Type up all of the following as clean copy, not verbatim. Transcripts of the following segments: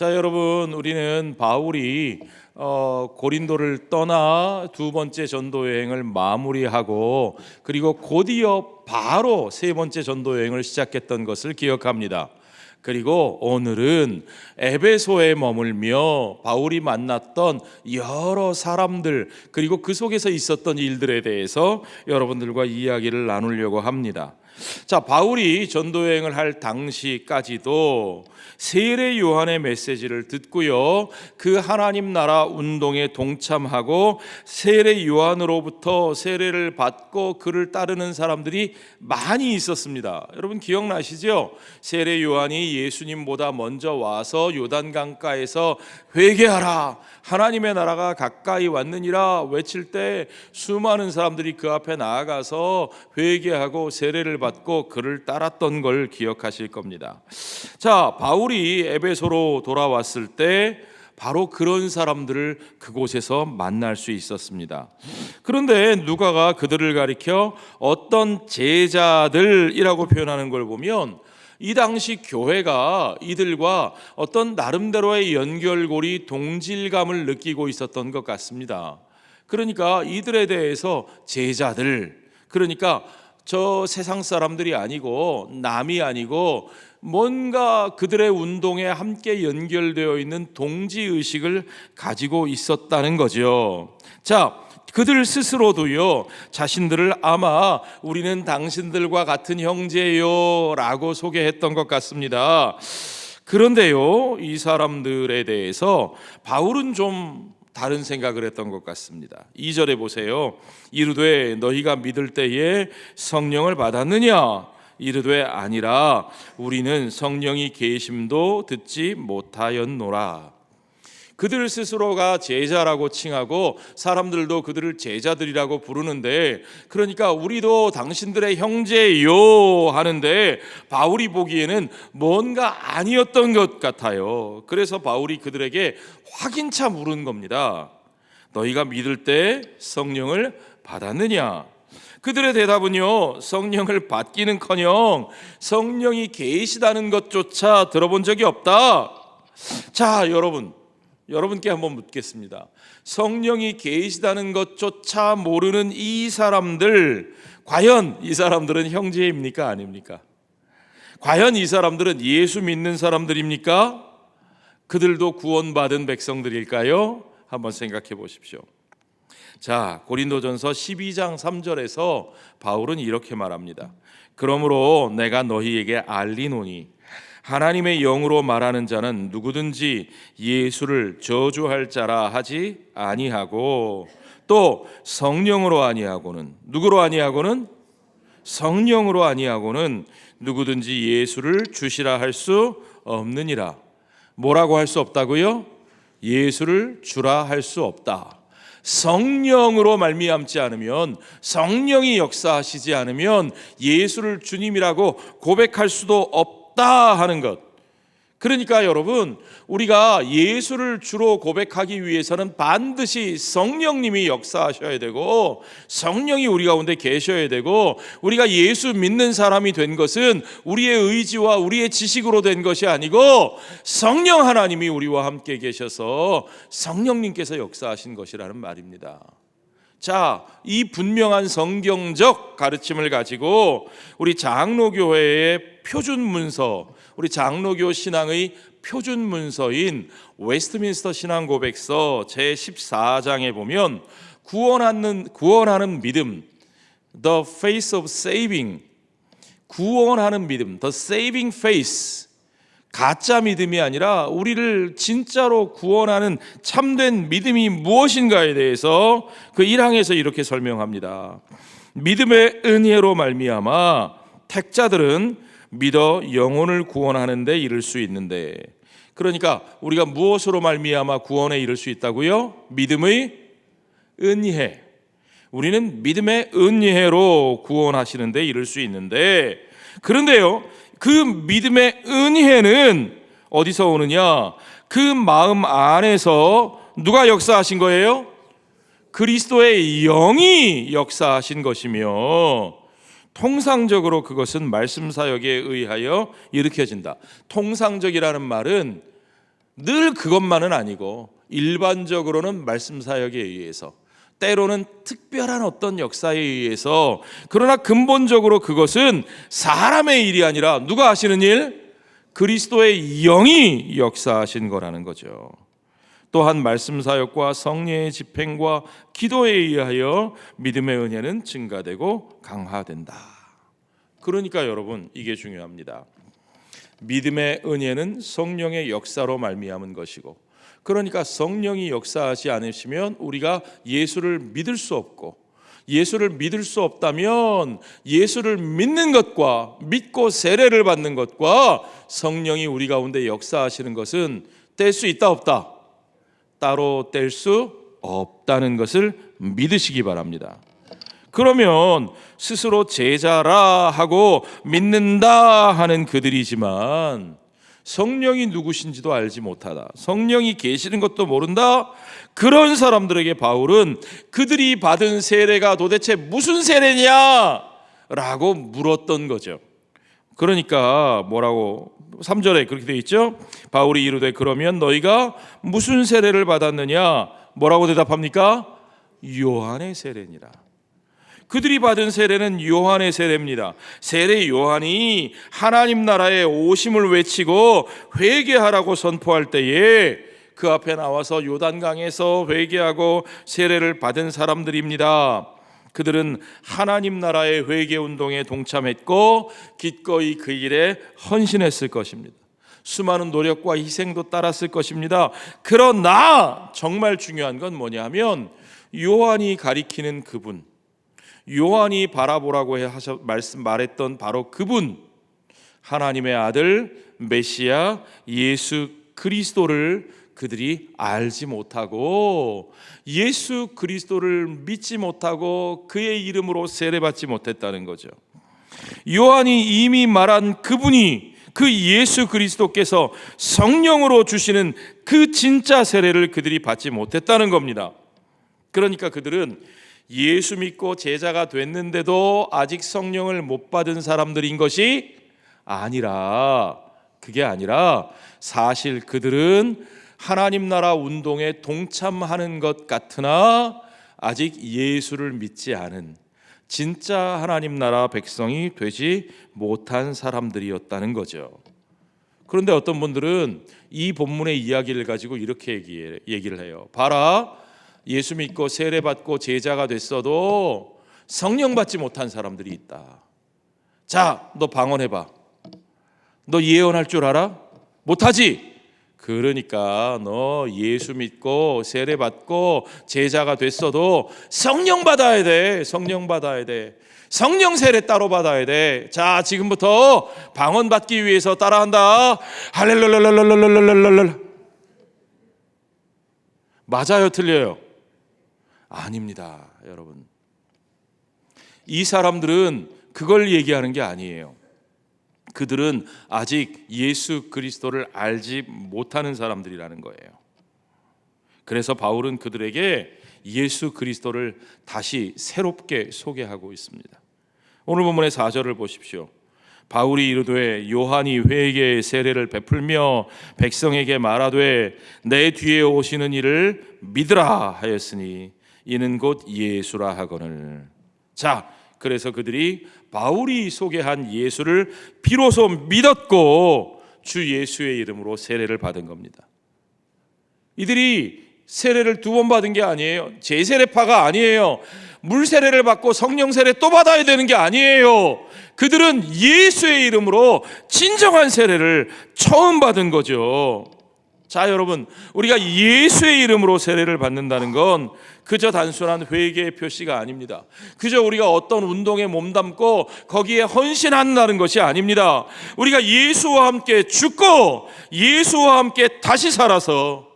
자, 여러분, 우리는 바울이 고린도를 떠나 두 번째 전도 여행을 마무리하고 그리고 곧이어 바로 세 번째 전도 여행을 시작했던 것을 기억합니다. 그리고 오늘은 에베소에 머물며 바울이 만났던 여러 사람들 그리고 그 속에서 있었던 일들에 대해서 여러분들과 이야기를 나누려고 합니다. 자, 바울이 전도 여행을 할 당시까지도 세례 요한의 메시지를 듣고요, 그 하나님 나라 운동에 동참하고 세례 요한으로부터 세례를 받고 그를 따르는 사람들이 많이 있었습니다. 여러분 기억나시죠? 세례 요한이 예수님보다 먼저 와서 요단강가에서 회개하라, 하나님의 나라가 가까이 왔느니라 외칠 때 수많은 사람들이 그 앞에 나아가서 회개하고 세례를 받고 그를 따랐던 걸 기억하실 겁니다. 자, 바울이 에베소로 돌아왔을 때 바로 그런 사람들을 그곳에서 만날 수 있었습니다. 그런데 누가가 그들을 가리켜 어떤 제자들이라고 표현하는 걸 보면 이 당시 교회가 이들과 어떤 나름대로의 연결고리, 동질감을 느끼고 있었던 것 같습니다. 그러니까 이들에 대해서 제자들, 그러니까 저 세상 사람들이 아니고 남이 아니고 뭔가 그들의 운동에 함께 연결되어 있는 동지의식을 가지고 있었다는 거죠. 자, 그들 스스로도요, 자신들을 아마 우리는 당신들과 같은 형제요 라고 소개했던 것 같습니다. 그런데요, 이 사람들에 대해서 바울은 좀 다른 생각을 했던 것 같습니다. 2절에 보세요. 이르되 너희가 믿을 때에 성령을 받았느냐? 이르되 아니라 우리는 성령이 계심도 듣지 못하였노라. 그들 스스로가 제자라고 칭하고 사람들도 그들을 제자들이라고 부르는데, 그러니까 우리도 당신들의 형제요 하는데 바울이 보기에는 뭔가 아니었던 것 같아요. 그래서 바울이 그들에게 확인차 물은 겁니다. 너희가 믿을 때 성령을 받았느냐? 그들의 대답은요, 성령을 받기는커녕 성령이 계시다는 것조차 들어본 적이 없다. 자, 여러분께 한번 묻겠습니다. 성령이 계시다는 것조차 모르는 이 사람들, 과연 이 사람들은 형제입니까? 아닙니까? 과연 이 사람들은 예수 믿는 사람들입니까? 그들도 구원받은 백성들일까요? 한번 생각해 보십시오. 자, 고린도전서 12장 3절에서 바울은 이렇게 말합니다. 그러므로 내가 너희에게 알리노니 하나님의 영으로 말하는 자는 누구든지 예수를 저주할 자라 하지 아니하고 또 성령으로 아니하고는, 누구로 아니하고는? 성령으로 아니하고는 누구든지 예수를 주시라 할 수 없느니라. 뭐라고 할 수 없다고요? 예수를 주라 할 수 없다. 성령으로 말미암지 않으면, 성령이 역사하시지 않으면 예수를 주님이라고 고백할 수도 없다 하는 것. 그러니까 여러분, 우리가 예수를 주로 고백하기 위해서는 반드시 성령님이 역사하셔야 되고 성령이 우리 가운데 계셔야 되고, 우리가 예수 믿는 사람이 된 것은 우리의 의지와 우리의 지식으로 된 것이 아니고 성령 하나님이 우리와 함께 계셔서 성령님께서 역사하신 것이라는 말입니다. 자, 이 분명한 성경적 가르침을 가지고 우리 장로교회의 표준 문서, 우리 장로교 신앙의 표준 문서인 웨스트민스터 신앙 고백서 제14장에 보면 구원하는 믿음, the faith of saving, 구원하는 믿음, the saving faith, 가짜 믿음이 아니라 우리를 진짜로 구원하는 참된 믿음이 무엇인가에 대해서 그 1항에서 이렇게 설명합니다. 믿음의 은혜로 말미암아 택자들은 믿어 영혼을 구원하는 데 이를 수 있는데, 그러니까 우리가 무엇으로 말미암아 구원에 이를 수 있다고요? 믿음의 은혜. 우리는 믿음의 은혜로 구원하시는 데 이를 수 있는데, 그런데요, 그 믿음의 은혜는 어디서 오느냐? 그 마음 안에서 누가 역사하신 거예요? 그리스도의 영이 역사하신 것이며, 통상적으로 그것은 말씀 사역에 의하여 일으켜진다. 통상적이라는 말은 늘 그것만은 아니고 일반적으로는 말씀 사역에 의해서, 때로는 특별한 어떤 역사에 의해서, 그러나 근본적으로 그것은 사람의 일이 아니라 누가 하시는 일? 그리스도의 영이 역사하신 거라는 거죠. 또한 말씀 사역과 성령의 집행과 기도에 의하여 믿음의 은혜는 증가되고 강화된다. 그러니까 여러분, 이게 중요합니다. 믿음의 은혜는 성령의 역사로 말미암은 것이고, 그러니까 성령이 역사하지 않으시면 우리가 예수를 믿을 수 없고, 예수를 믿을 수 없다면 예수를 믿는 것과 믿고 세례를 받는 것과 성령이 우리 가운데 역사하시는 것은 뗄 수 있다 없다? 따로 뗄 수 없다는 것을 믿으시기 바랍니다. 그러면 스스로 제자라 하고 믿는다 하는 그들이지만 성령이 누구신지도 알지 못하다, 성령이 계시는 것도 모른다, 그런 사람들에게 바울은 그들이 받은 세례가 도대체 무슨 세례냐? 라고 물었던 거죠. 그러니까 뭐라고 3절에 그렇게 되어 있죠. 바울이 이르되 그러면 너희가 무슨 세례를 받았느냐? 뭐라고 대답합니까? 요한의 세례니라. 그들이 받은 세례는 요한의 세례입니다. 세례 요한이 하나님 나라의 오심을 외치고 회개하라고 선포할 때에 그 앞에 나와서 요단강에서 회개하고 세례를 받은 사람들입니다. 그들은 하나님 나라의 회개 운동에 동참했고 기꺼이 그 일에 헌신했을 것입니다. 수많은 노력과 희생도 따랐을 것입니다. 그러나 정말 중요한 건 뭐냐 하면 요한이 가리키는 그분, 요한이 바라보라고 말했던 바로 그분, 하나님의 아들 메시아 예수 그리스도를 그들이 알지 못하고 예수 그리스도를 믿지 못하고 그의 이름으로 세례받지 못했다는 거죠. 요한이 이미 말한 그분이, 그 예수 그리스도께서 성령으로 주시는 그 진짜 세례를 그들이 받지 못했다는 겁니다. 그러니까 그들은 예수 믿고 제자가 됐는데도 아직 성령을 못 받은 사람들인 것이 아니라, 그게 아니라 사실 그들은 하나님 나라 운동에 동참하는 것 같으나 아직 예수를 믿지 않은 진짜 하나님 나라 백성이 되지 못한 사람들이었다는 거죠. 그런데 어떤 분들은 이 본문의 이야기를 가지고 이렇게 얘기를 해요. 봐라, 예수 믿고 세례받고 제자가 됐어도 성령 받지 못한 사람들이 있다. 자, 너 방언해봐. 너 예언할 줄 알아? 못하지? 그러니까 너 예수 믿고 세례받고 제자가 됐어도 성령 받아야 돼. 성령 받아야 돼. 성령 세례 따로 받아야 돼. 자, 지금부터 방언 받기 위해서 따라한다. 할렐루야랄랄랄랄랄랄랄. 맞아요, 틀려요? 아닙니다, 여러분. 이 사람들은 그걸 얘기하는 게 아니에요. 그들은 아직 예수 그리스도를 알지 못하는 사람들이라는 거예요. 그래서 바울은 그들에게 예수 그리스도를 다시 새롭게 소개하고 있습니다. 오늘 본문의 4절을 보십시오. 바울이 이르되 요한이 회개의 세례를 베풀며 백성에게 말하되 내 뒤에 오시는 이를 믿으라 하였으니 이는 곧 예수라 하거늘. 자, 그래서 그들이 바울이 소개한 예수를 비로소 믿었고 주 예수의 이름으로 세례를 받은 겁니다. 이들이 세례를 2번 받은 게 아니에요. 제세례파가 아니에요. 물 세례를 받고 성령 세례 또 받아야 되는 게 아니에요. 그들은 예수의 이름으로 진정한 세례를 처음 받은 거죠. 자, 여러분, 우리가 예수의 이름으로 세례를 받는다는 건 그저 단순한 회개의 표시가 아닙니다. 그저 우리가 어떤 운동에 몸담고 거기에 헌신한다는 것이 아닙니다. 우리가 예수와 함께 죽고 예수와 함께 다시 살아서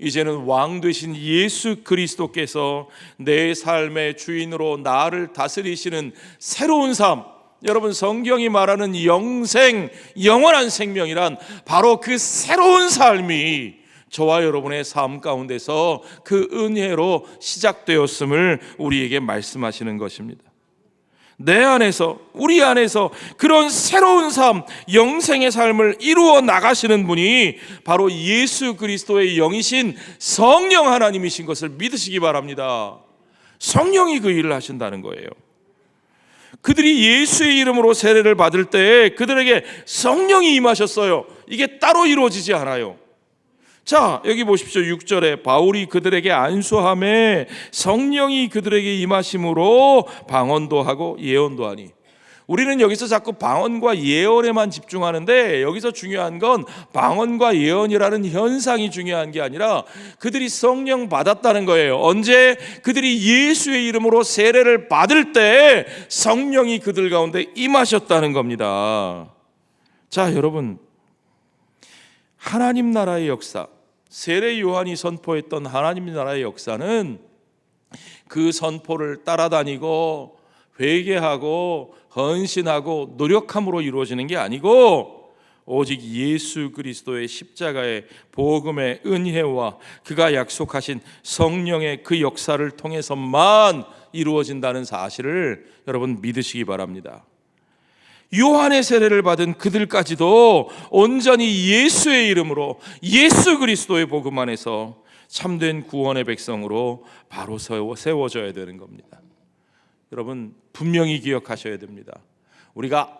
이제는 왕 되신 예수 그리스도께서 내 삶의 주인으로 나를 다스리시는 새로운 삶, 여러분, 성경이 말하는 영생, 영원한 생명이란 바로 그 새로운 삶이 저와 여러분의 삶 가운데서 그 은혜로 시작되었음을 우리에게 말씀하시는 것입니다. 내 안에서, 우리 안에서 그런 새로운 삶, 영생의 삶을 이루어 나가시는 분이 바로 예수 그리스도의 영이신 성령 하나님이신 것을 믿으시기 바랍니다. 성령이 그 일을 하신다는 거예요. 그들이 예수의 이름으로 세례를 받을 때 그들에게 성령이 임하셨어요. 이게 따로 이루어지지 않아요. 자, 여기 보십시오. 6절에 바울이 그들에게 안수함에 성령이 그들에게 임하심으로 방언도 하고 예언도 하니. 우리는 여기서 자꾸 방언과 예언에만 집중하는데 여기서 중요한 건 방언과 예언이라는 현상이 중요한 게 아니라 그들이 성령 받았다는 거예요. 언제? 그들이 예수의 이름으로 세례를 받을 때 성령이 그들 가운데 임하셨다는 겁니다. 자, 여러분, 하나님 나라의 역사, 세례 요한이 선포했던 하나님 나라의 역사는 그 선포를 따라다니고 회개하고 헌신하고 노력함으로 이루어지는 게 아니고 오직 예수 그리스도의 십자가의 복음의 은혜와 그가 약속하신 성령의 그 역사를 통해서만 이루어진다는 사실을 여러분 믿으시기 바랍니다. 요한의 세례를 받은 그들까지도 온전히 예수의 이름으로 예수 그리스도의 복음 안에서 참된 구원의 백성으로 바로 세워져야 되는 겁니다. 여러분 분명히 기억하셔야 됩니다. 우리가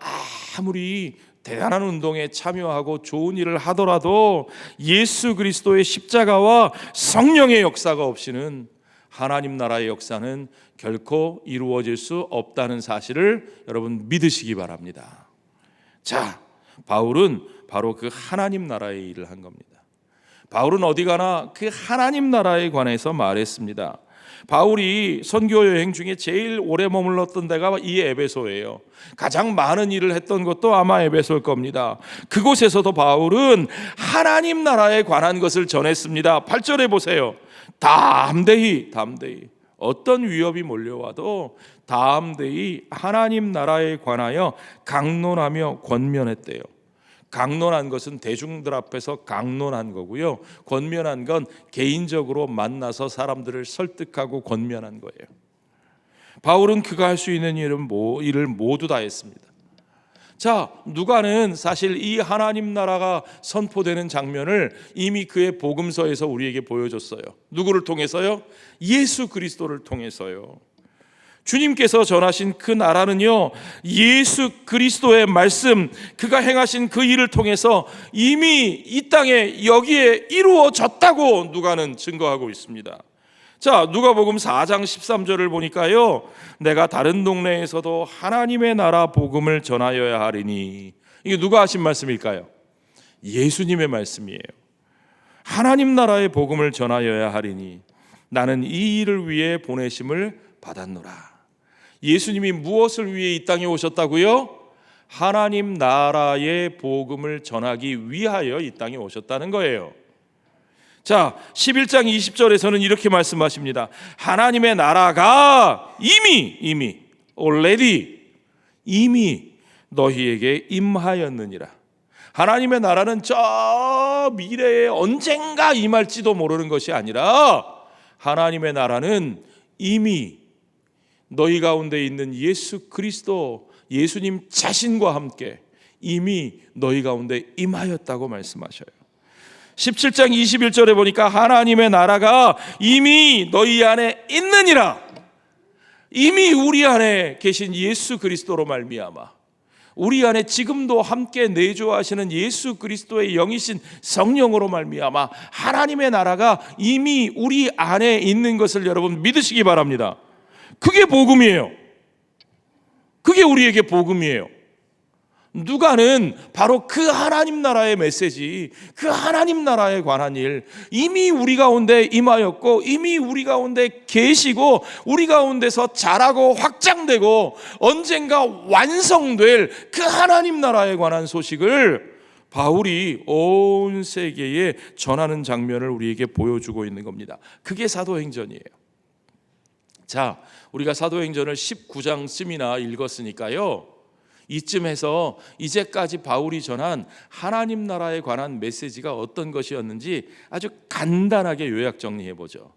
아무리 대단한 운동에 참여하고 좋은 일을 하더라도 예수 그리스도의 십자가와 성령의 역사가 없이는 하나님 나라의 역사는 결코 이루어질 수 없다는 사실을 여러분 믿으시기 바랍니다. 자, 바울은 바로 그 하나님 나라의 일을 한 겁니다. 바울은 어디 가나 그 하나님 나라에 관해서 말했습니다. 바울이 선교 여행 중에 제일 오래 머물렀던 데가 이 에베소예요. 가장 많은 일을 했던 것도 아마 에베소일 겁니다. 그곳에서도 바울은 하나님 나라에 관한 것을 전했습니다. 8절에 보세요. 담대히 어떤 위협이 몰려와도 담대히 하나님 나라에 관하여 강론하며 권면했대요. 강론한 것은 대중들 앞에서 강론한 거고요. 권면한 건 개인적으로 만나서 사람들을 설득하고 권면한 거예요. 바울은 그가 할 수 있는 일을 모두 다 했습니다. 자, 누가는 사실 이 하나님 나라가 선포되는 장면을 이미 그의 복음서에서 우리에게 보여줬어요. 누구를 통해서요? 예수 그리스도를 통해서요. 주님께서 전하신 그 나라는요, 예수 그리스도의 말씀, 그가 행하신 그 일을 통해서 이미 이 땅에 여기에 이루어졌다고 누가는 증거하고 있습니다. 자, 누가복음 4장 13절을 보니까요, 내가 다른 동네에서도 하나님의 나라 복음을 전하여야 하리니. 이게 누가 하신 말씀일까요? 예수님의 말씀이에요. 하나님 나라의 복음을 전하여야 하리니 나는 이 일을 위해 보내심을 받았노라. 예수님이 무엇을 위해 이 땅에 오셨다고요? 하나님 나라의 복음을 전하기 위하여 이 땅에 오셨다는 거예요. 자, 11장 20절에서는 이렇게 말씀하십니다. 하나님의 나라가 이미 너희에게 임하였느니라. 하나님의 나라는 저 미래에 언젠가 임할지도 모르는 것이 아니라 하나님의 나라는 이미 너희 가운데 있는 예수 그리스도, 예수님 자신과 함께 이미 너희 가운데 임하였다고 말씀하셔요. 17장 21절에 보니까 하나님의 나라가 이미 너희 안에 있느니라. 이미 우리 안에 계신 예수 그리스도로 말미암아 우리 안에 지금도 함께 내주하시는 예수 그리스도의 영이신 성령으로 말미암아 하나님의 나라가 이미 우리 안에 있는 것을 여러분 믿으시기 바랍니다. 그게 복음이에요. 그게 우리에게 복음이에요. 누가는 바로 그 하나님 나라의 메시지, 그 하나님 나라에 관한 일 이미 우리 가운데 임하였고 이미 우리 가운데 계시고 우리 가운데서 자라고 확장되고 언젠가 완성될 그 하나님 나라에 관한 소식을 바울이 온 세계에 전하는 장면을 우리에게 보여주고 있는 겁니다. 그게 사도행전이에요. 자, 우리가 사도행전을 19장쯤이나 읽었으니까요, 이쯤에서 이제까지 바울이 전한 하나님 나라에 관한 메시지가 어떤 것이었는지 아주 간단하게 요약 정리해 보죠.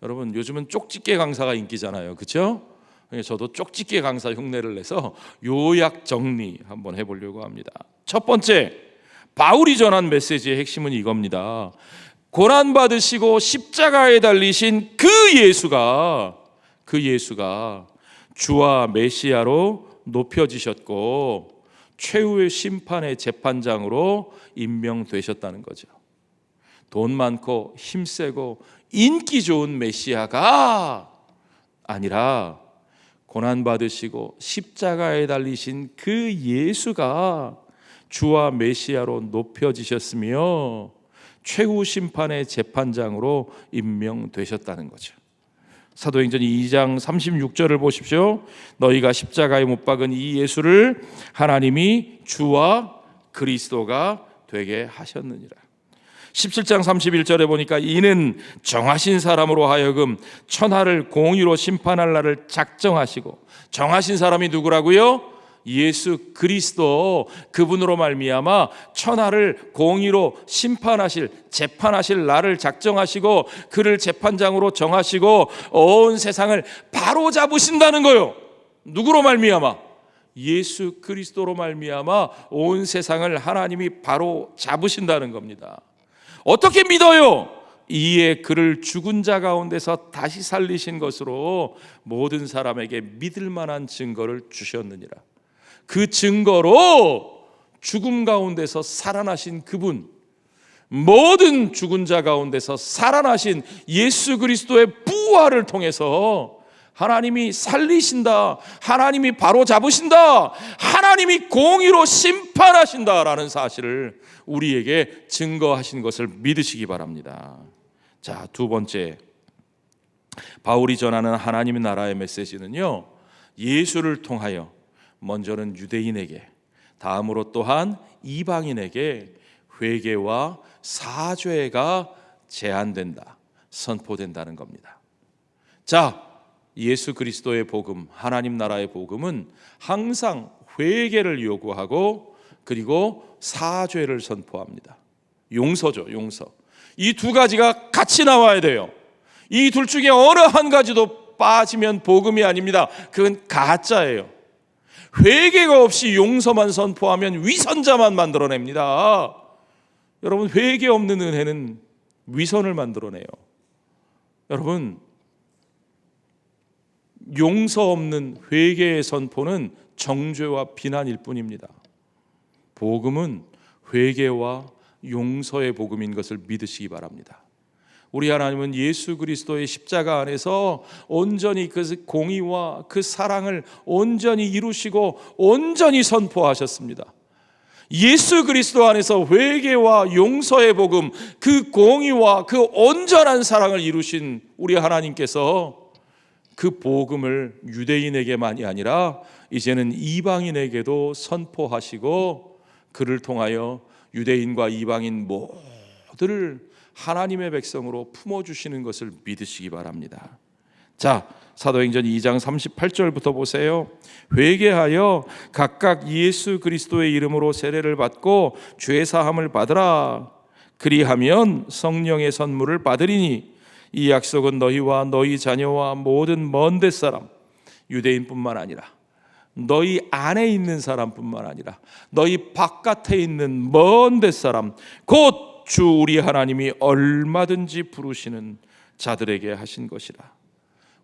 여러분, 요즘은 쪽집게 강사가 인기잖아요, 그렇죠? 저도 쪽집게 강사 흉내를 내서 요약 정리 한번 해보려고 합니다. 첫 번째, 바울이 전한 메시지의 핵심은 이겁니다. 고난받으시고 십자가에 달리신 그 예수가 주와 메시아로 높여지셨고 최후의 심판의 재판장으로 임명되셨다는 거죠. 돈 많고 힘세고 인기 좋은 메시아가 아니라 고난받으시고 십자가에 달리신 그 예수가 주와 메시아로 높여지셨으며 최후 심판의 재판장으로 임명되셨다는 거죠. 사도행전 2장 36절을 보십시오. 너희가 십자가에 못 박은 이 예수를 하나님이 주와 그리스도가 되게 하셨느니라. 17장 31절에 보니까 이는 정하신 사람으로 하여금 천하를 공의로 심판할 날을 작정하시고, 정하신 사람이 누구라고요? 예수 그리스도, 그분으로 말미암아 천하를 공의로 심판하실, 재판하실 날을 작정하시고 그를 재판장으로 정하시고 온 세상을 바로 잡으신다는 거요. 누구로 말미암아? 예수 그리스도로 말미암아 온 세상을 하나님이 바로 잡으신다는 겁니다. 어떻게 믿어요? 이에 그를 죽은 자 가운데서 다시 살리신 것으로 모든 사람에게 믿을 만한 증거를 주셨느니라. 그 증거로 죽음 가운데서 살아나신 그분, 모든 죽은 자 가운데서 살아나신 예수 그리스도의 부활을 통해서 하나님이 살리신다, 하나님이 바로 잡으신다, 하나님이 공의로 심판하신다라는 사실을 우리에게 증거하신 것을 믿으시기 바랍니다. 자, 두 번째, 바울이 전하는 하나님의 나라의 메시지는요, 예수를 통하여 먼저는 유대인에게, 다음으로 또한 이방인에게 회개와 사죄가 제한된다, 선포된다는 겁니다. 자, 예수 그리스도의 복음, 하나님 나라의 복음은 항상 회개를 요구하고 그리고 사죄를 선포합니다. 용서죠, 용서. 이 두 가지가 같이 나와야 돼요. 이 둘 중에 어느 한 가지도 빠지면 복음이 아닙니다. 그건 가짜예요. 회개가 없이 용서만 선포하면 위선자만 만들어냅니다. 여러분, 회개 없는 은혜는 위선을 만들어내요. 여러분, 용서 없는 회개의 선포는 정죄와 비난일 뿐입니다. 복음은 회개와 용서의 복음인 것을 믿으시기 바랍니다. 우리 하나님은 예수 그리스도의 십자가 안에서 온전히 그 공의와 그 사랑을 온전히 이루시고 온전히 선포하셨습니다. 예수 그리스도 안에서 회개와 용서의 복음, 그 공의와 그 온전한 사랑을 이루신 우리 하나님께서 그 복음을 유대인에게만이 아니라 이제는 이방인에게도 선포하시고 그를 통하여 유대인과 이방인 모두를 하나님의 백성으로 품어주시는 것을 믿으시기 바랍니다. 자, 사도행전 2장 38절부터 보세요. 회개하여 각각 예수 그리스도의 이름으로 세례를 받고 죄사함을 받으라. 그리하면 성령의 선물을 받으리니 이 약속은 너희와 너희 자녀와 모든 먼 데 사람, 유대인뿐만 아니라 너희 안에 있는 사람뿐만 아니라 너희 바깥에 있는 먼 데 사람, 곧 주 우리 하나님이 얼마든지 부르시는 자들에게 하신 것이라.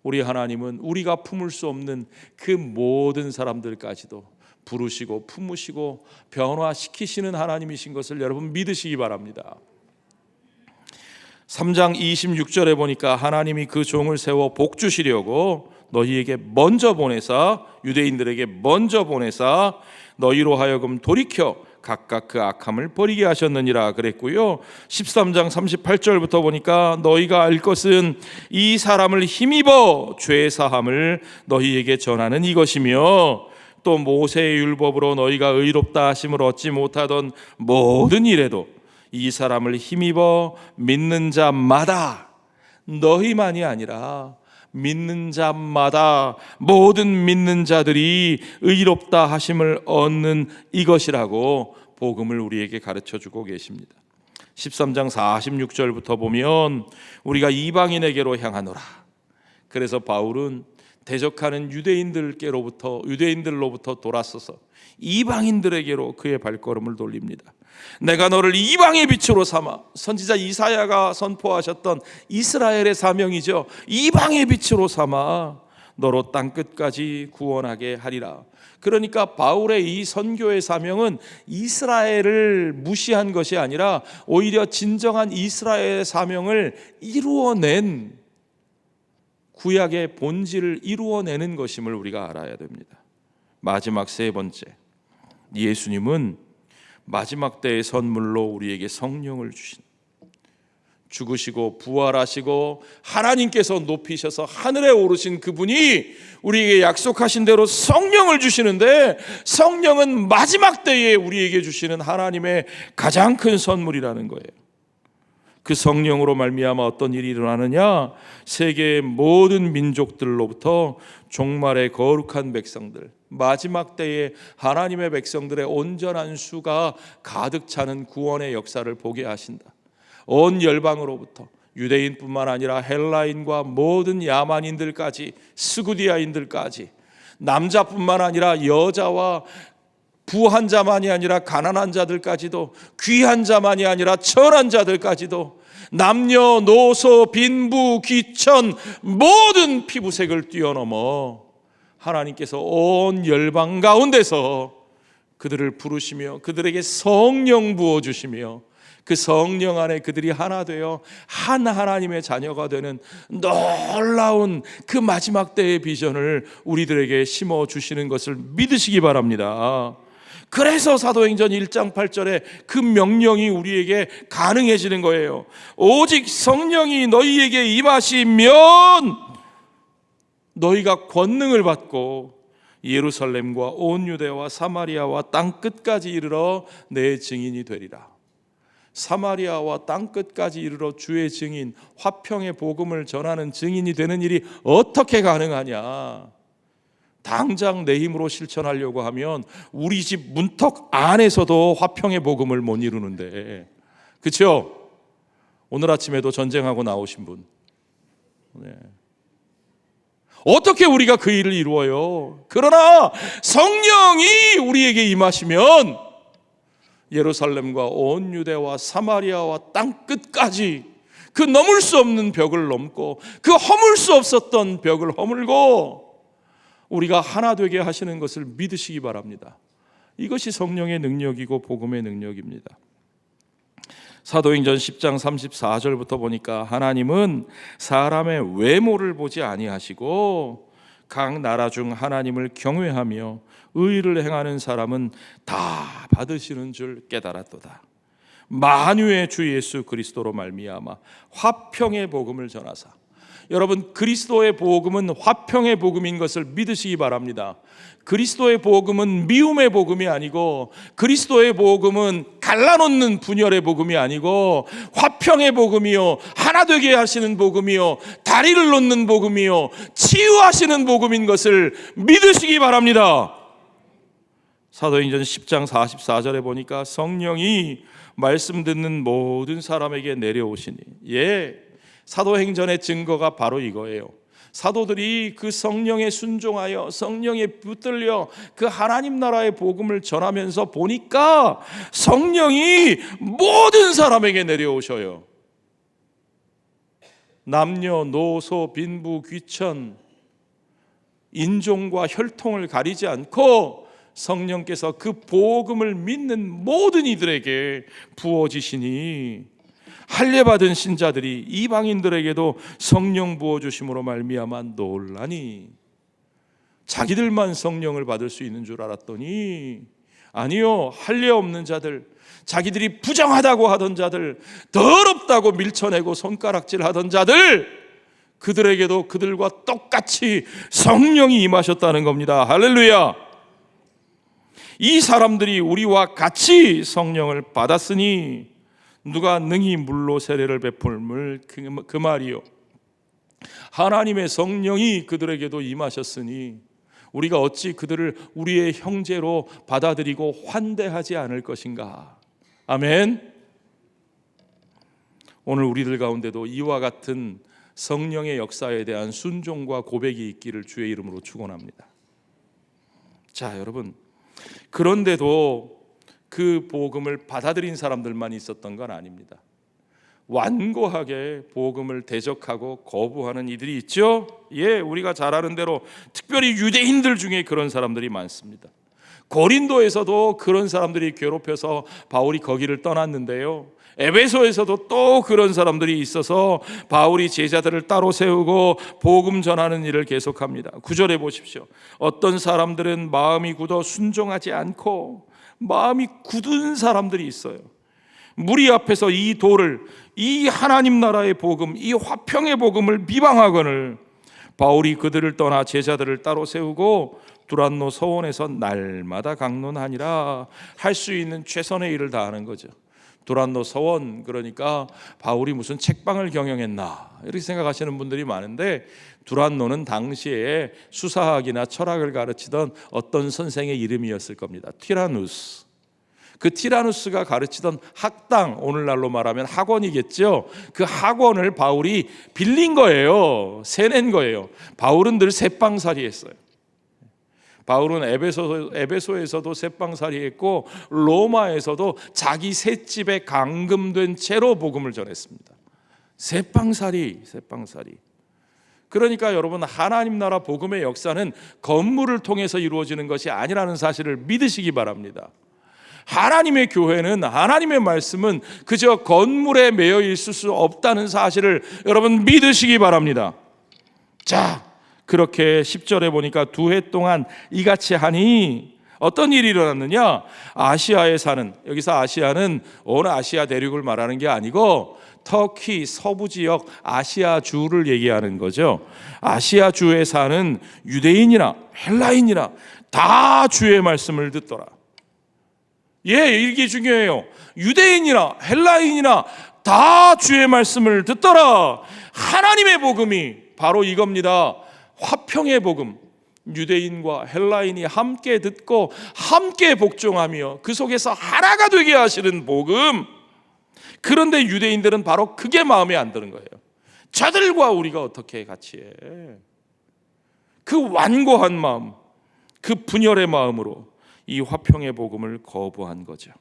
우리 하나님은 우리가 품을 수 없는 그 모든 사람들까지도 부르시고 품으시고 변화시키시는 하나님이신 것을 여러분 믿으시기 바랍니다. 3장 26절에 보니까 하나님이 그 종을 세워 복 주시려고 너희에게 먼저 보내사, 유대인들에게 먼저 보내사 너희로 하여금 돌이켜 각각 그 악함을 버리게 하셨느니라 그랬고요. 13장 38절부터 보니까 너희가 알 것은 이 사람을 힘입어 죄 사함을 너희에게 전하는 이것이며 또 모세의 율법으로 너희가 의롭다 하심을 얻지 못하던 모든 일에도 이 사람을 힘입어 믿는 자마다, 너희만이 아니라 믿는 자마다, 모든 믿는 자들이 의롭다 하심을 얻는 이것이라고 복음을 우리에게 가르쳐주고 계십니다. 13장 46절부터 보면 우리가 이방인에게로 향하노라. 그래서 바울은 대적하는 유대인들로부터 돌아서서 이방인들에게로 그의 발걸음을 돌립니다. 내가 너를 이방의 빛으로 삼아, 선지자 이사야가 선포하셨던 이스라엘의 사명이죠. 이방의 빛으로 삼아 너로 땅끝까지 구원하게 하리라. 그러니까 바울의 이 선교의 사명은 이스라엘을 무시한 것이 아니라 오히려 진정한 이스라엘의 사명을 이루어낸, 구약의 본질을 이루어내는 것임을 우리가 알아야 됩니다. 마지막 세 번째, 예수님은 마지막 때의 선물로 우리에게 성령을 주신, 죽으시고 부활하시고 하나님께서 높이셔서 하늘에 오르신 그분이 우리에게 약속하신 대로 성령을 주시는데, 성령은 마지막 때에 우리에게 주시는 하나님의 가장 큰 선물이라는 거예요. 그 성령으로 말미암아 어떤 일이 일어나느냐? 세계의 모든 민족들로부터 종말의 거룩한 백성들, 마지막 때에 하나님의 백성들의 온전한 수가 가득 차는 구원의 역사를 보게 하신다. 온 열방으로부터, 유대인뿐만 아니라 헬라인과 모든 야만인들까지, 스구디아인들까지, 남자뿐만 아니라 여자와 부한 자만이 아니라 가난한 자들까지도, 귀한 자만이 아니라 천한 자들까지도, 남녀노소 빈부 귀천 모든 피부색을 뛰어넘어 하나님께서 온 열방 가운데서 그들을 부르시며 그들에게 성령 부어주시며 그 성령 안에 그들이 하나 되어 한 하나님의 자녀가 되는 놀라운 그 마지막 때의 비전을 우리들에게 심어주시는 것을 믿으시기 바랍니다. 그래서 사도행전 1장 8절에 그 명령이 우리에게 가능해지는 거예요. 오직 성령이 너희에게 임하시면 너희가 권능을 받고 예루살렘과 온 유대와 사마리아와 땅 끝까지 이르러 내 증인이 되리라. 사마리아와 땅 끝까지 이르러 주의 증인, 화평의 복음을 전하는 증인이 되는 일이 어떻게 가능하냐? 당장 내 힘으로 실천하려고 하면 우리 집 문턱 안에서도 화평의 복음을 못 이루는데, 그렇죠? 오늘 아침에도 전쟁하고 나오신 분, 네. 어떻게 우리가 그 일을 이루어요? 그러나 성령이 우리에게 임하시면 예루살렘과 온 유대와 사마리아와 땅 끝까지 그 넘을 수 없는 벽을 넘고 그 허물 수 없었던 벽을 허물고 우리가 하나 되게 하시는 것을 믿으시기 바랍니다. 이것이 성령의 능력이고 복음의 능력입니다. 사도행전 10장 34절부터 보니까 하나님은 사람의 외모를 보지 아니하시고 각 나라 중 하나님을 경외하며 의를 행하는 사람은 다 받으시는 줄 깨달았도다. 만유의 주 예수 그리스도로 말미암아 화평의 복음을 전하사, 여러분, 그리스도의 복음은 화평의 복음인 것을 믿으시기 바랍니다. 그리스도의 복음은 미움의 복음이 아니고, 그리스도의 복음은 갈라놓는 분열의 복음이 아니고, 화평의 복음이요, 하나 되게 하시는 복음이요, 다리를 놓는 복음이요, 치유하시는 복음인 것을 믿으시기 바랍니다. 사도행전 10장 44절에 보니까 성령이 말씀 듣는 모든 사람에게 내려오시니, 사도행전의 증거가 바로 이거예요. 사도들이 그 성령에 순종하여 성령에 붙들려 그 하나님 나라의 복음을 전하면서 보니까 성령이 모든 사람에게 내려오셔요. 남녀노소 빈부 귀천 인종과 혈통을 가리지 않고 성령께서 그 복음을 믿는 모든 이들에게 부어지시니, 할례받은 신자들이 이방인들에게도 성령 부어주심으로 말미암아 놀라니, 자기들만 성령을 받을 수 있는 줄 알았더니 아니요, 할례 없는 자들, 자기들이 부정하다고 하던 자들, 더럽다고 밀쳐내고 손가락질하던 자들, 그들에게도 그들과 똑같이 성령이 임하셨다는 겁니다. 할렐루야. 이 사람들이 우리와 같이 성령을 받았으니 누가 능히 물로 세례를 베풀물 그 말이요, 하나님의 성령이 그들에게도 임하셨으니 우리가 어찌 그들을 우리의 형제로 받아들이고 환대하지 않을 것인가. 아멘. 오늘 우리들 가운데도 이와 같은 성령의 역사에 대한 순종과 고백이 있기를 주의 이름으로 축원합니다. 자, 여러분, 그런데도 그 복음을 받아들인 사람들만 있었던 건 아닙니다. 완고하게 복음을 대적하고 거부하는 이들이 있죠. 예, 우리가 잘 아는 대로 특별히 유대인들 중에 그런 사람들이 많습니다. 고린도에서도 그런 사람들이 괴롭혀서 바울이 거기를 떠났는데요, 에베소에서도 또 그런 사람들이 있어서 바울이 제자들을 따로 세우고 복음 전하는 일을 계속합니다. 9절에 보십시오. 어떤 사람들은 마음이 굳어 순종하지 않고, 마음이 굳은 사람들이 있어요. 무리 앞에서 이 도를, 이 하나님 나라의 복음, 이 화평의 복음을 비방하거늘 바울이 그들을 떠나 제자들을 따로 세우고 두란노 서원에서 날마다 강론하니라. 할 수 있는 최선의 일을 다하는 거죠. 두란노 서원, 그러니까 바울이 무슨 책방을 경영했나 이렇게 생각하시는 분들이 많은데, 두란노는 당시에 수사학이나 철학을 가르치던 어떤 선생의 이름이었을 겁니다. 티라누스. 그 티라누스가 가르치던 학당, 오늘날로 말하면 학원이겠죠. 그 학원을 바울이 빌린 거예요. 세낸 거예요. 바울은 늘 새빵살이 했어요. 바울은 에베소에서도 새빵살이 했고 로마에서도 자기 셋집에 감금된 채로 복음을 전했습니다. 새빵살이. 그러니까 여러분, 하나님 나라 복음의 역사는 건물을 통해서 이루어지는 것이 아니라는 사실을 믿으시기 바랍니다. 하나님의 교회는, 하나님의 말씀은 그저 건물에 매여 있을 수 없다는 사실을 여러분 믿으시기 바랍니다. 자, 그렇게 10절에 보니까 2해 동안 이같이 하니 어떤 일이 일어났느냐? 아시아에 사는, 여기서 아시아는 어느 아시아 대륙을 말하는 게 아니고 터키 서부 지역 아시아주를 얘기하는 거죠. 아시아주에 사는 유대인이나 헬라인이나 다 주의 말씀을 듣더라. 예, 이게 중요해요. 유대인이나 헬라인이나 다 주의 말씀을 듣더라. 하나님의 복음이 바로 이겁니다. 화평의 복음. 유대인과 헬라인이 함께 듣고 함께 복종하며 그 속에서 하나가 되게 하시는 복음. 그런데 유대인들은 바로 그게 마음에 안 드는 거예요. 저들과 우리가 어떻게 같이 해? 그 완고한 마음, 그 분열의 마음으로 이 화평의 복음을 거부한 거죠.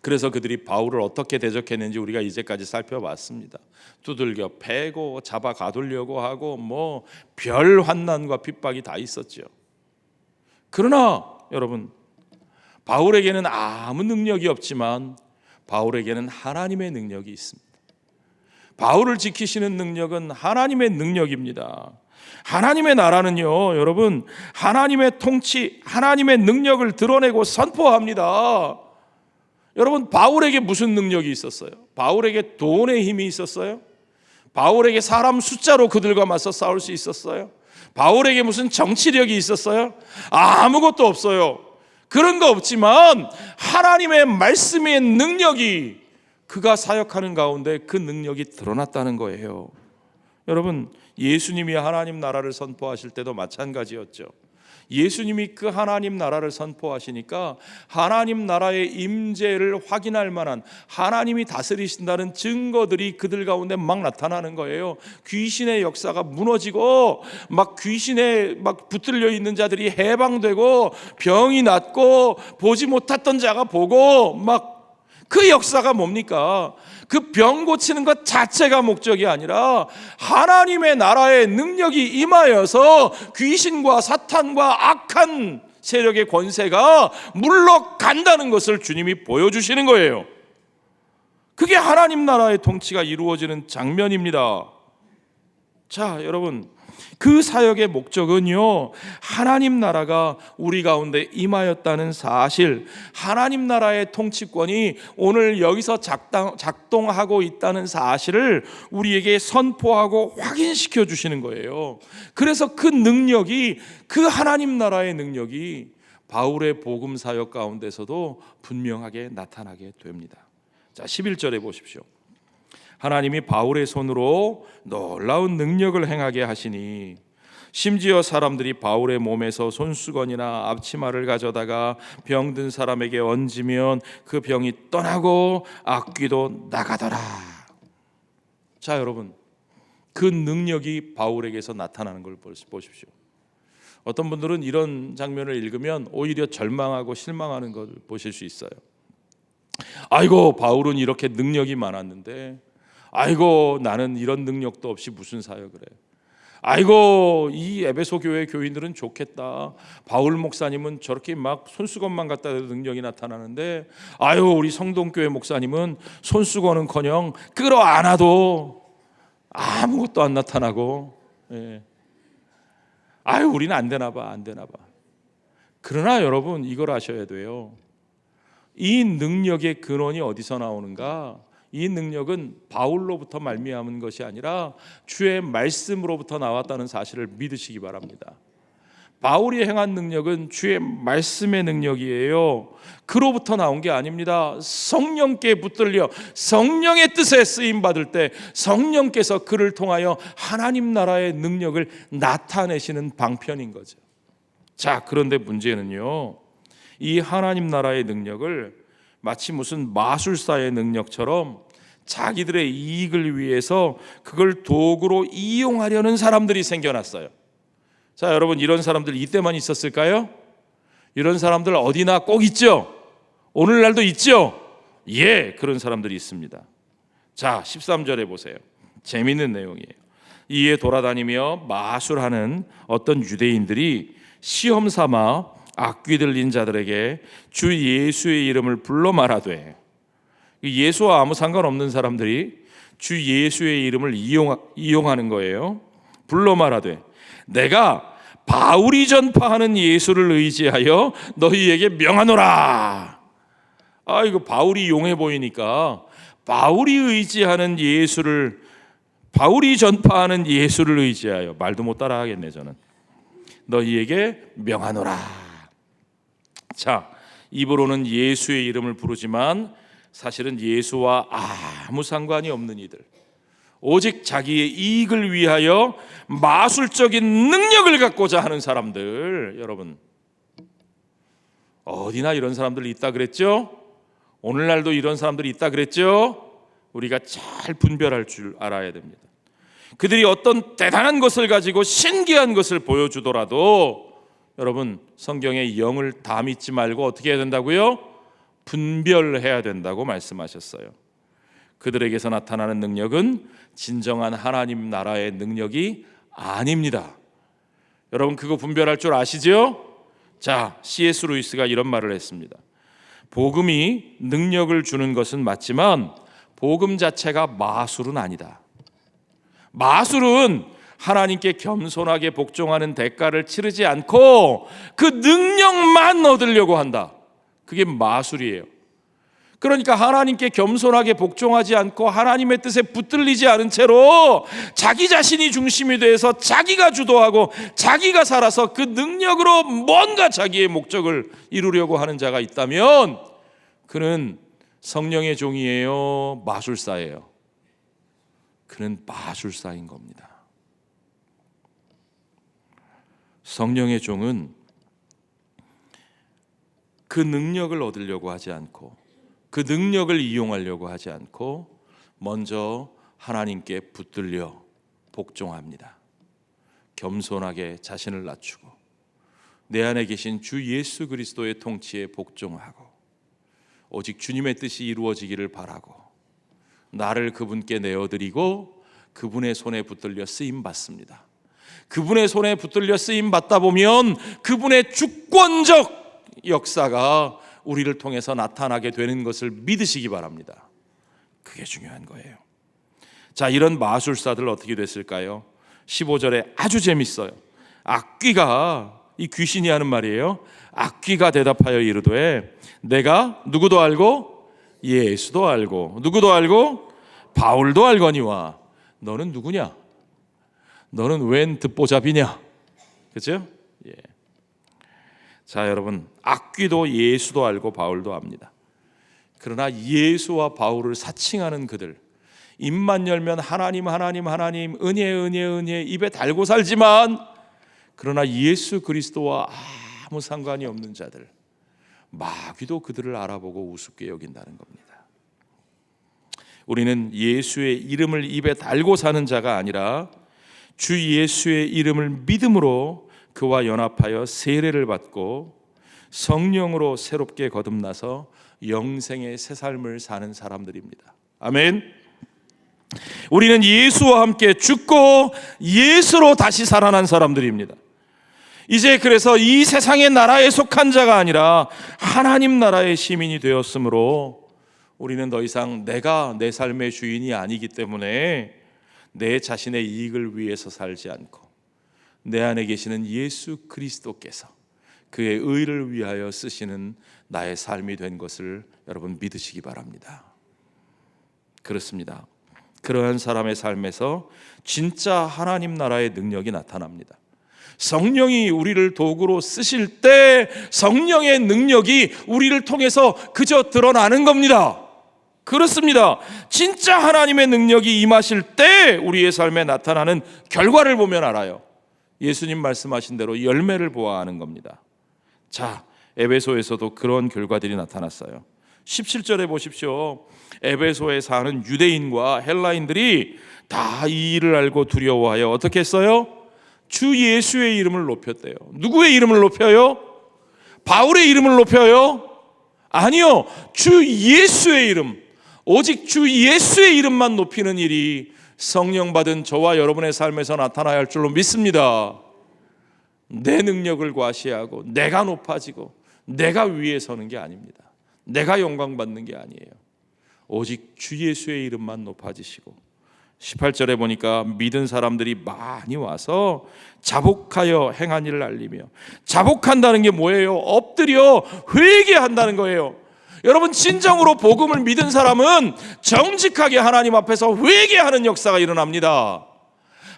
그래서 그들이 바울을 어떻게 대적했는지 우리가 이제까지 살펴봤습니다. 두들겨 패고 잡아 가두려고 하고 뭐 별 환난과 핍박이 다 있었죠. 그러나 여러분, 바울에게는 아무 능력이 없지만 바울에게는 하나님의 능력이 있습니다. 바울을 지키시는 능력은 하나님의 능력입니다. 하나님의 나라는요, 여러분, 하나님의 통치, 하나님의 능력을 드러내고 선포합니다. 여러분, 바울에게 무슨 능력이 있었어요? 바울에게 돈의 힘이 있었어요? 바울에게 사람 숫자로 그들과 맞서 싸울 수 있었어요? 바울에게 무슨 정치력이 있었어요? 아무것도 없어요. 그런 거 없지만 하나님의 말씀의 능력이, 그가 사역하는 가운데 그 능력이 드러났다는 거예요. 여러분, 예수님이 하나님 나라를 선포하실 때도 마찬가지였죠. 예수님이 그 하나님 나라를 선포하시니까 하나님 나라의 임재를 확인할 만한, 하나님이 다스리신다는 증거들이 그들 가운데 막 나타나는 거예요. 귀신의 역사가 무너지고 막 귀신에 막 붙들려 있는 자들이 해방되고 병이 낫고 보지 못했던 자가 보고 막, 그 역사가 뭡니까? 그 병 고치는 것 자체가 목적이 아니라 하나님의 나라의 능력이 임하여서 귀신과 사탄과 악한 세력의 권세가 물러간다는 것을 주님이 보여주시는 거예요. 그게 하나님 나라의 통치가 이루어지는 장면입니다. 자, 여러분, 그 사역의 목적은요, 하나님 나라가 우리 가운데 임하였다는 사실, 하나님 나라의 통치권이 오늘 여기서 작동하고 있다는 사실을 우리에게 선포하고 확인시켜 주시는 거예요. 그래서 그 능력이, 그 하나님 나라의 능력이 바울의 복음 사역 가운데서도 분명하게 나타나게 됩니다. 자, 11절에 보십시오. 하나님이 바울의 손으로 놀라운 능력을 행하게 하시니 심지어 사람들이 바울의 몸에서 손수건이나 앞치마를 가져다가 병든 사람에게 얹으면 그 병이 떠나고 악귀도 나가더라. 자, 여러분, 그 능력이 바울에게서 나타나는 걸 보십시오. 어떤 분들은 이런 장면을 읽으면 오히려 절망하고 실망하는 걸 보실 수 있어요. 아이고, 바울은 이렇게 능력이 많았는데, 아이고, 나는 이런 능력도 없이 무슨 사역을 해. 아이고, 이 에베소 교회 교인들은 좋겠다. 바울 목사님은 저렇게 막 손수건만 갖다 대도 능력이 나타나는데, 아유, 우리 성동교회 목사님은 손수건은커녕 끌어안아도 아무것도 안 나타나고, 예. 아유, 우리는 안 되나 봐. 그러나 여러분, 이걸 아셔야 돼요. 이 능력의 근원이 어디서 나오는가? 이 능력은 바울로부터 말미암은 것이 아니라 주의 말씀으로부터 나왔다는 사실을 믿으시기 바랍니다. 바울이 행한 능력은 주의 말씀의 능력이에요. 그로부터 나온 게 아닙니다. 성령께 붙들려 성령의 뜻에 쓰임 받을 때 성령께서 그를 통하여 하나님 나라의 능력을 나타내시는 방편인 거죠. 자, 그런데 문제는요, 이 하나님 나라의 능력을 마치 무슨 마술사의 능력처럼 자기들의 이익을 위해서 그걸 도구로 이용하려는 사람들이 생겨났어요. 자, 여러분, 이런 사람들 이때만 있었을까요? 이런 사람들 어디나 꼭 있죠? 오늘날도 있죠? 예, 그런 사람들이 있습니다. 자, 13절에 보세요. 재미있는 내용이에요. 이에 돌아다니며 마술하는 어떤 유대인들이 시험 삼아 악귀 들린 자들에게 주 예수의 이름을 불러 말하되, 예수와 아무 상관없는 사람들이 주 예수의 이름을 이용하는 거예요. 불러 말하되, 내가 바울이 전파하는 예수를 의지하여 너희에게 명하노라. 아, 이거 바울이 용해 보이니까 바울이 의지하는 예수를, 바울이 전파하는 예수를 의지하여, 말도 못 따라 하겠네 저는, 너희에게 명하노라. 자, 입으로는 예수의 이름을 부르지만 사실은 예수와 아무 상관이 없는 이들, 오직 자기의 이익을 위하여 마술적인 능력을 갖고자 하는 사람들, 여러분, 어디나 이런 사람들이 있다 그랬죠? 오늘날도 이런 사람들이 있다 그랬죠? 우리가 잘 분별할 줄 알아야 됩니다. 그들이 어떤 대단한 것을 가지고 신기한 것을 보여주더라도 여러분, 성경에 영을 다 믿지 말고 어떻게 해야 된다고요? 분별해야 된다고 말씀하셨어요. 그들에게서 나타나는 능력은 진정한 하나님 나라의 능력이 아닙니다. 여러분, 그거 분별할 줄 아시죠? 자, C.S. 루이스가 이런 말을 했습니다. 복음이 능력을 주는 것은 맞지만 복음 자체가 마술은 아니다. 마술은 하나님께 겸손하게 복종하는 대가를 치르지 않고 그 능력만 얻으려고 한다. 그게 마술이에요. 그러니까 하나님께 겸손하게 복종하지 않고 하나님의 뜻에 붙들리지 않은 채로 자기 자신이 중심이 돼서 자기가 주도하고 자기가 살아서 그 능력으로 뭔가 자기의 목적을 이루려고 하는 자가 있다면 그는 성령의 종이에요, 마술사예요? 그는 마술사인 겁니다. 성령의 종은 그 능력을 얻으려고 하지 않고 그 능력을 이용하려고 하지 않고 먼저 하나님께 붙들려 복종합니다. 겸손하게 자신을 낮추고 내 안에 계신 주 예수 그리스도의 통치에 복종하고 오직 주님의 뜻이 이루어지기를 바라고 나를 그분께 내어드리고 그분의 손에 붙들려 쓰임받습니다. 그분의 손에 붙들려 쓰임받다 보면 그분의 주권적 역사가 우리를 통해서 나타나게 되는 것을 믿으시기 바랍니다. 그게 중요한 거예요. 자, 이런 마술사들 어떻게 됐을까요? 15절에 아주 재밌어요. 악귀가, 이 귀신이 하는 말이에요. 악귀가 대답하여 이르되 내가 누구도 알고 예수도 알고 누구도 알고 바울도 알거니와 너는 누구냐? 너는 웬 듣보잡이냐? 그렇죠? 예. 자, 여러분, 악귀도 예수도 알고 바울도 압니다. 그러나 예수와 바울을 사칭하는 그들, 입만 열면 하나님 하나님 하나님 은혜 은혜 은혜 입에 달고 살지만 그러나 예수 그리스도와 아무 상관이 없는 자들, 마귀도 그들을 알아보고 우습게 여긴다는 겁니다. 우리는 예수의 이름을 입에 달고 사는 자가 아니라 주 예수의 이름을 믿음으로 그와 연합하여 세례를 받고 성령으로 새롭게 거듭나서 영생의 새 삶을 사는 사람들입니다. 아멘. 우리는 예수와 함께 죽고 예수로 다시 살아난 사람들입니다. 이제 그래서 이 세상의 나라에 속한 자가 아니라 하나님 나라의 시민이 되었으므로 우리는 더 이상 내가 내 삶의 주인이 아니기 때문에 내 자신의 이익을 위해서 살지 않고 내 안에 계시는 예수 그리스도께서 그의 의를 위하여 쓰시는 나의 삶이 된 것을 여러분 믿으시기 바랍니다. 그렇습니다. 그러한 사람의 삶에서 진짜 하나님 나라의 능력이 나타납니다. 성령이 우리를 도구로 쓰실 때 성령의 능력이 우리를 통해서 그저 드러나는 겁니다. 그렇습니다. 진짜 하나님의 능력이 임하실 때 우리의 삶에 나타나는 결과를 보면 알아요. 예수님 말씀하신 대로 열매를 보아야 하는 겁니다. 자, 에베소에서도 그런 결과들이 나타났어요. 17절에 보십시오. 에베소에 사는 유대인과 헬라인들이 다 이 일을 알고 두려워하여 어떻게 했어요? 주 예수의 이름을 높였대요. 누구의 이름을 높여요? 바울의 이름을 높여요? 아니요, 주 예수의 이름, 오직 주 예수의 이름만 높이는 일이 성령 받은 저와 여러분의 삶에서 나타나야 할 줄로 믿습니다. 내 능력을 과시하고 내가 높아지고 내가 위에 서는 게 아닙니다. 내가 영광 받는 게 아니에요. 오직 주 예수의 이름만 높아지시고 18절에 보니까 믿은 사람들이 많이 와서 자복하여 행한 일을 알리며, 자복한다는 게 뭐예요? 엎드려 회개한다는 거예요. 여러분, 진정으로 복음을 믿은 사람은 정직하게 하나님 앞에서 회개하는 역사가 일어납니다.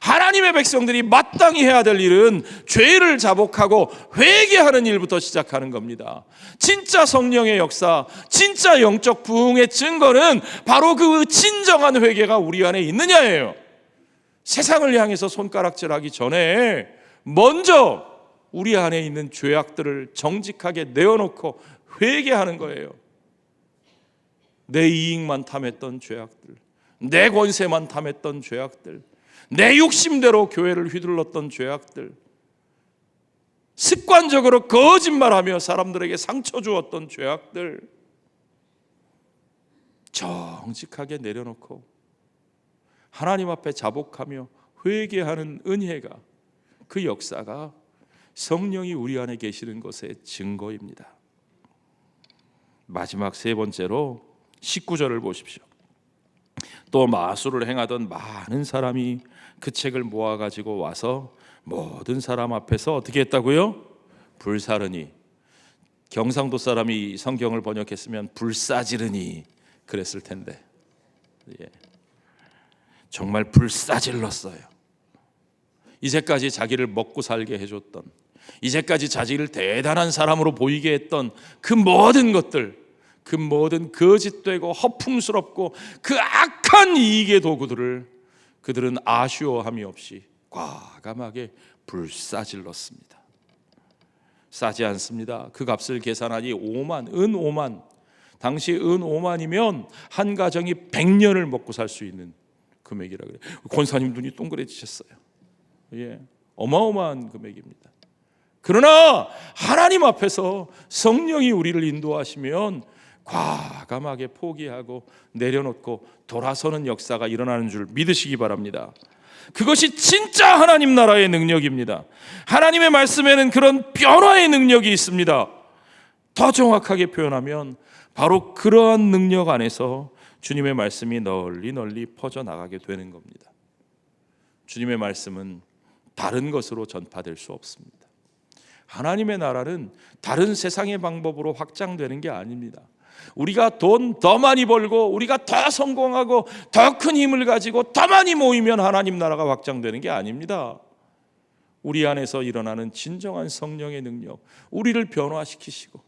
하나님의 백성들이 마땅히 해야 될 일은 죄를 자복하고 회개하는 일부터 시작하는 겁니다. 진짜 성령의 역사, 진짜 영적 부흥의 증거는 바로 그 진정한 회개가 우리 안에 있느냐예요. 세상을 향해서 손가락질하기 전에 먼저 우리 안에 있는 죄악들을 정직하게 내어놓고 회개하는 거예요. 내 이익만 탐했던 죄악들, 내 권세만 탐했던 죄악들, 내 욕심대로 교회를 휘둘렀던 죄악들, 습관적으로 거짓말하며 사람들에게 상처 주었던 죄악들 정직하게 내려놓고 하나님 앞에 자복하며 회개하는 은혜가, 그 역사가 성령이 우리 안에 계시는 것의 증거입니다. 마지막 세 번째로 19절을 보십시오. 또 마술을 행하던 많은 사람이 그 책을 모아가지고 와서 모든 사람 앞에서 어떻게 했다고요? 불사르니, 경상도 사람이 성경을 번역했으면 불사지르니 그랬을 텐데, 예. 정말 불사질렀어요. 이제까지 자기를 먹고 살게 해줬던, 이제까지 자기를 대단한 사람으로 보이게 했던 그 모든 것들, 그 모든 거짓되고 허풍스럽고 그 악한 이익의 도구들을 그들은 아쉬워함이 없이 과감하게 불사질렀습니다. 싸지 않습니다. 그 값을 계산하니 5만, 은 5만. 당시 은 5만이면 한 가정이 100년을 먹고 살 수 있는 금액이라 그래요. 권사님 눈이 동그래지셨어요. 예, 어마어마한 금액입니다. 그러나 하나님 앞에서 성령이 우리를 인도하시면 과감하게 포기하고 내려놓고 돌아서는 역사가 일어나는 줄 믿으시기 바랍니다. 그것이 진짜 하나님 나라의 능력입니다. 하나님의 말씀에는 그런 변화의 능력이 있습니다. 더 정확하게 표현하면 바로 그러한 능력 안에서 주님의 말씀이 널리 널리 퍼져나가게 되는 겁니다. 주님의 말씀은 다른 것으로 전파될 수 없습니다. 하나님의 나라는 다른 세상의 방법으로 확장되는 게 아닙니다. 우리가 돈 더 많이 벌고 우리가 더 성공하고 더 큰 힘을 가지고 더 많이 모이면 하나님 나라가 확장되는 게 아닙니다. 우리 안에서 일어나는 진정한 성령의 능력, 우리를 변화시키시고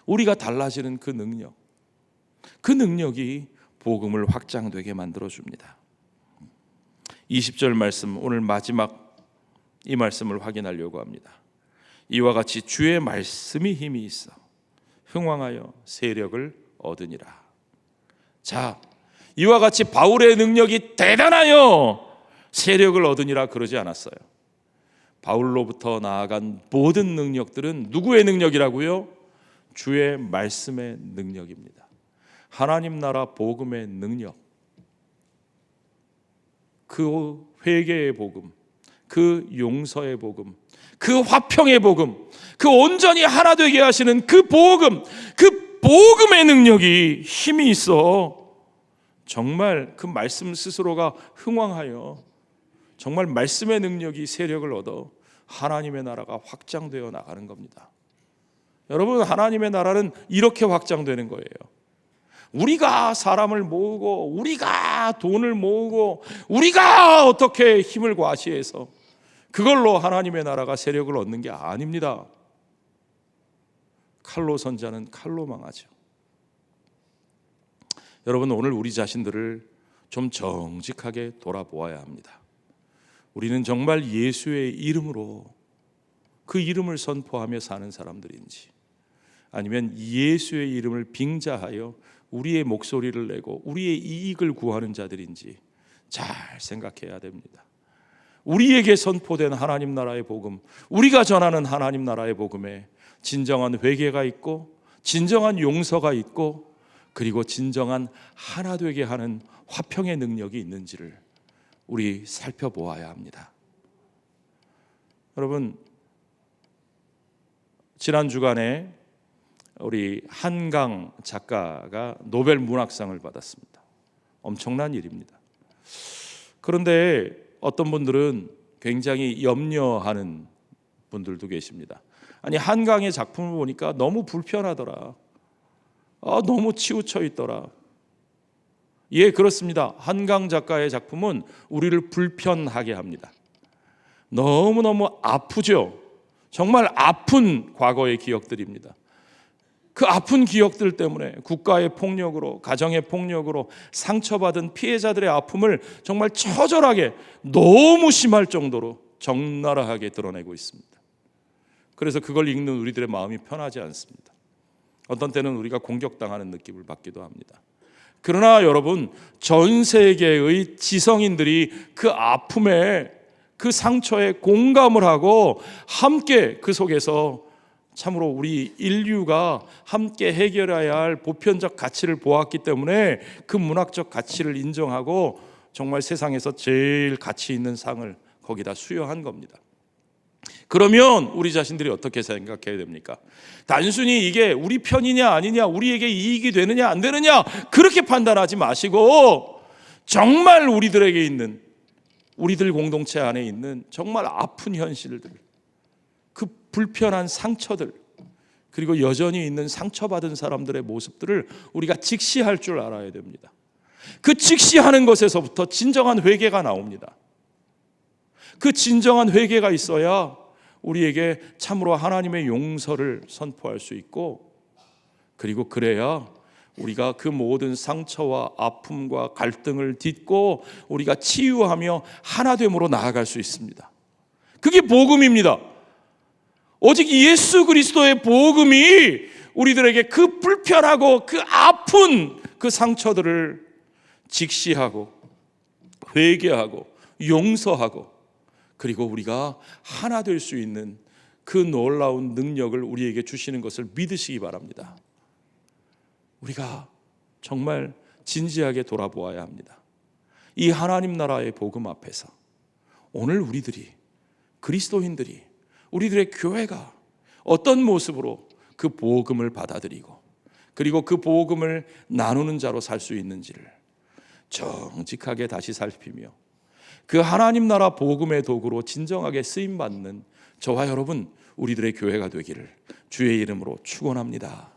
우리가 달라지는 그 능력, 그 능력이 복음을 확장되게 만들어줍니다. 20절 말씀, 오늘 마지막 이 말씀을 확인하려고 합니다. 이와 같이 주의 말씀이 힘이 있어 흥왕하여 세력을 얻으니라. 자, 이와 같이 바울의 능력이 대단하여 세력을 얻으니라 그러지 않았어요. 바울로부터 나아간 모든 능력들은 누구의 능력이라고요? 주의 말씀의 능력입니다. 하나님 나라 복음의 능력, 그 회개의 복음, 그 용서의 복음, 그 화평의 복음, 그 온전히 하나 되게 하시는 그 복음, 그 복음의 능력이 힘이 있어 정말 그 말씀 스스로가 흥왕하여 정말 말씀의 능력이 세력을 얻어 하나님의 나라가 확장되어 나가는 겁니다. 여러분, 하나님의 나라는 이렇게 확장되는 거예요. 우리가 사람을 모으고 우리가 돈을 모으고 우리가 어떻게 힘을 과시해서 그걸로 하나님의 나라가 세력을 얻는 게 아닙니다. 칼로 선자는 칼로 망하죠. 여러분, 오늘 우리 자신들을 좀 정직하게 돌아보아야 합니다. 우리는 정말 예수의 이름으로 그 이름을 선포하며 사는 사람들인지, 아니면 예수의 이름을 빙자하여 우리의 목소리를 내고 우리의 이익을 구하는 자들인지 잘 생각해야 됩니다. 우리에게 선포된 하나님 나라의 복음, 우리가 전하는 하나님 나라의 복음에 진정한 회개가 있고 진정한 용서가 있고 그리고 진정한 하나 되게 하는 화평의 능력이 있는지를 우리 살펴보아야 합니다. 여러분, 지난 주간에 우리 한강 작가가 노벨 문학상을 받았습니다. 엄청난 일입니다. 그런데 어떤 분들은 굉장히 염려하는 분들도 계십니다. 아니, 한강의 작품을 보니까 너무 불편하더라. 너무 치우쳐 있더라. 예, 그렇습니다. 한강 작가의 작품은 우리를 불편하게 합니다. 너무너무 아프죠. 정말 아픈 과거의 기억들입니다. 그 아픈 기억들 때문에 국가의 폭력으로, 가정의 폭력으로 상처받은 피해자들의 아픔을 정말 처절하게, 너무 심할 정도로 적나라하게 드러내고 있습니다. 그래서 그걸 읽는 우리들의 마음이 편하지 않습니다. 어떤 때는 우리가 공격당하는 느낌을 받기도 합니다. 그러나 여러분, 전 세계의 지성인들이 그 아픔에, 그 상처에 공감을 하고 함께 그 속에서 참으로 우리 인류가 함께 해결해야 할 보편적 가치를 보았기 때문에 그 문학적 가치를 인정하고 정말 세상에서 제일 가치 있는 상을 거기다 수여한 겁니다. 그러면 우리 자신들이 어떻게 생각해야 됩니까? 단순히 이게 우리 편이냐 아니냐, 우리에게 이익이 되느냐 안 되느냐 그렇게 판단하지 마시고 정말 우리들에게 있는, 우리들 공동체 안에 있는 정말 아픈 현실들, 그 불편한 상처들, 그리고 여전히 있는 상처받은 사람들의 모습들을 우리가 직시할 줄 알아야 됩니다. 그 직시하는 것에서부터 진정한 회개가 나옵니다. 그 진정한 회개가 있어야 우리에게 참으로 하나님의 용서를 선포할 수 있고, 그리고 그래야 우리가 그 모든 상처와 아픔과 갈등을 딛고 우리가 치유하며 하나됨으로 나아갈 수 있습니다. 그게 복음입니다. 오직 예수 그리스도의 복음이 우리들에게 그 불편하고 그 아픈 그 상처들을 직시하고 회개하고 용서하고 그리고 우리가 하나 될 수 있는 그 놀라운 능력을 우리에게 주시는 것을 믿으시기 바랍니다. 우리가 정말 진지하게 돌아보아야 합니다. 이 하나님 나라의 복음 앞에서 오늘 우리들이, 그리스도인들이, 우리들의 교회가 어떤 모습으로 그 복음을 받아들이고 그리고 그 복음을 나누는 자로 살 수 있는지를 정직하게 다시 살피며 그 하나님 나라 복음의 도구로 진정하게 쓰임받는 저와 여러분, 우리들의 교회가 되기를 주의 이름으로 축원합니다.